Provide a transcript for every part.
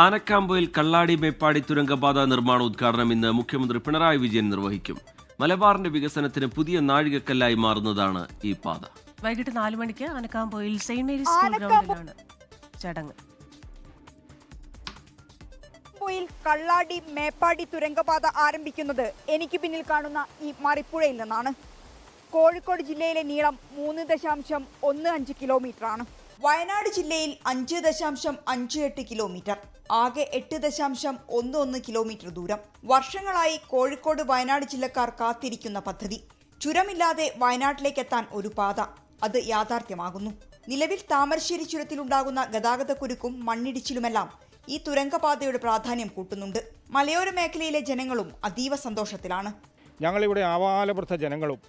ആനക്കാമ്പൊയിൽ കള്ളാടി മേപ്പാടി തുരങ്കപാത നിർമ്മാണ ഉദ്ഘാടനം ഇന്ന് മുഖ്യമന്ത്രി പിണറായി വിജയൻ നിർവഹിക്കും. മലബാറിന്റെ വികസനത്തിന് പുതിയ നാഴികക്കല്ലായി മാറുന്നതാണ് ഈ പാത. വൈകിട്ട് 4 മണിക്ക് ആനക്കാമ്പൊയിൽ സെയിന്റ് മേരീസ് സ്കൂൾ ഗ്രൗണ്ടിലാണ് ചടങ്ങ്. കള്ളാടി മേപ്പാടി തുരങ്കപാത ആരംഭിക്കുന്നത് എനിക്ക് പിന്നിൽ കാണുന്ന ഈ മറിപ്പുഴയിൽ നിന്നാണ്. കോഴിക്കോട് ജില്ലയിലെ നീളം 3.15 കിലോമീറ്ററാണ്. വയനാട് ജില്ലയിൽ 5.58 കിലോമീറ്റർ, ആകെ 8.11 കിലോമീറ്റർ ദൂരം. വർഷങ്ങളായി കോഴിക്കോട് വയനാട് ജില്ലക്കാർ കാത്തിരിക്കുന്ന പദ്ധതി. ചുരമില്ലാതെ വയനാട്ടിലേക്കെത്താൻ ഒരു പാത, അത് യാഥാർത്ഥ്യമാകുന്നു. നിലവിൽ താമരശ്ശേരി ചുരത്തിലുണ്ടാകുന്ന ഗതാഗതക്കുരുക്കും മണ്ണിടിച്ചിലുമെല്ലാം ഈ തുരങ്കപാതയുടെ പ്രാധാന്യം കൂട്ടുന്നുണ്ട്. മലയോര മേഖലയിലെ ജനങ്ങളും അതീവ സന്തോഷത്തിലാണ്. ഞങ്ങളിവിടെ ആവാലവൃദ്ധ ജനങ്ങളും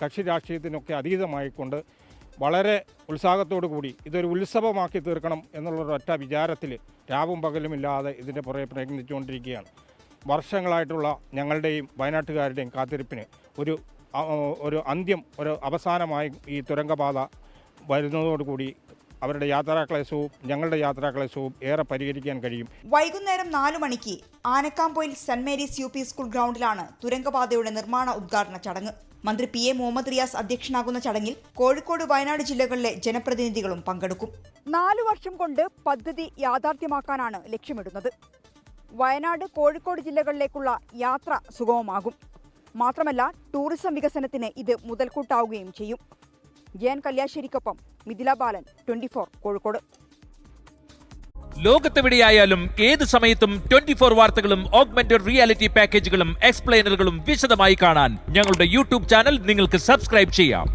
കക്ഷി രാഷ്ട്രീയത്തിനൊക്കെ അതീതമായിക്കൊണ്ട് വളരെ ഉത്സാഹത്തോടു കൂടി ഇതൊരു ഉത്സവമാക്കി തീർക്കണം എന്നുള്ളൊരൊറ്റ വിചാരത്തിൽ രാവും പകലുമില്ലാതെ ഇതിൻ്റെ പുറകെ പ്രയത്നിച്ചുകൊണ്ടിരിക്കുകയാണ്. വർഷങ്ങളായിട്ടുള്ള ഞങ്ങളുടെയും വയനാട്ടുകാരുടെയും കാത്തിരിപ്പിന് ഒരു അന്ത്യം, ഒരു അവസാനമായി ഈ തുരങ്കപാത വരുന്നതോടുകൂടി അവരുടെ യാത്രാക്ലേശവും ഞങ്ങളുടെ യാത്രാക്ലേശവും ഏറെ പരിഹരിക്കാൻ കഴിയും. വൈകുന്നേരം 4 മണിക്ക് Anakkampoyil Saint Mary's UP school ഗ്രൗണ്ടിലാണ് തുരങ്കപാതയുടെ നിർമ്മാണ ഉദ്ഘാടന ചടങ്ങ്. മന്ത്രി PA മുഹമ്മദ് റിയാസ് അധ്യക്ഷനാകുന്ന ചടങ്ങിൽ കോഴിക്കോട് വയനാട് ജില്ലകളിലെ ജനപ്രതിനിധികളും പങ്കെടുക്കും. 4 വർഷം കൊണ്ട് പദ്ധതി യാഥാർത്ഥ്യമാക്കാനാണ് ലക്ഷ്യമിടുന്നത്. വയനാട് കോഴിക്കോട് ജില്ലകളിലേക്കുള്ള യാത്ര സുഗമമാകും. മാത്രമല്ല, ടൂറിസം വികസനത്തിന് ഇത് മുതൽക്കൂട്ടാവുകയും ചെയ്യും. ജയൻ കല്യാശ്ശേരിക്കൊപ്പം മിഥില ബാലൻ, 24 കോഴിക്കോട്. ലോകത്തെവിടെയായാലും ഏത് സമയത്തും 24 വാർത്തകളും ഓഗ്മെന്റഡ് റിയാലിറ്റി പാക്കേജുകളും എക്സ്പ്ലെയിനറുകളും വിശദമായി കാണാൻ ഞങ്ങളുടെ YouTube ചാനൽ നിങ്ങൾക്ക് സബ്സ്ക്രൈബ് ചെയ്യാം.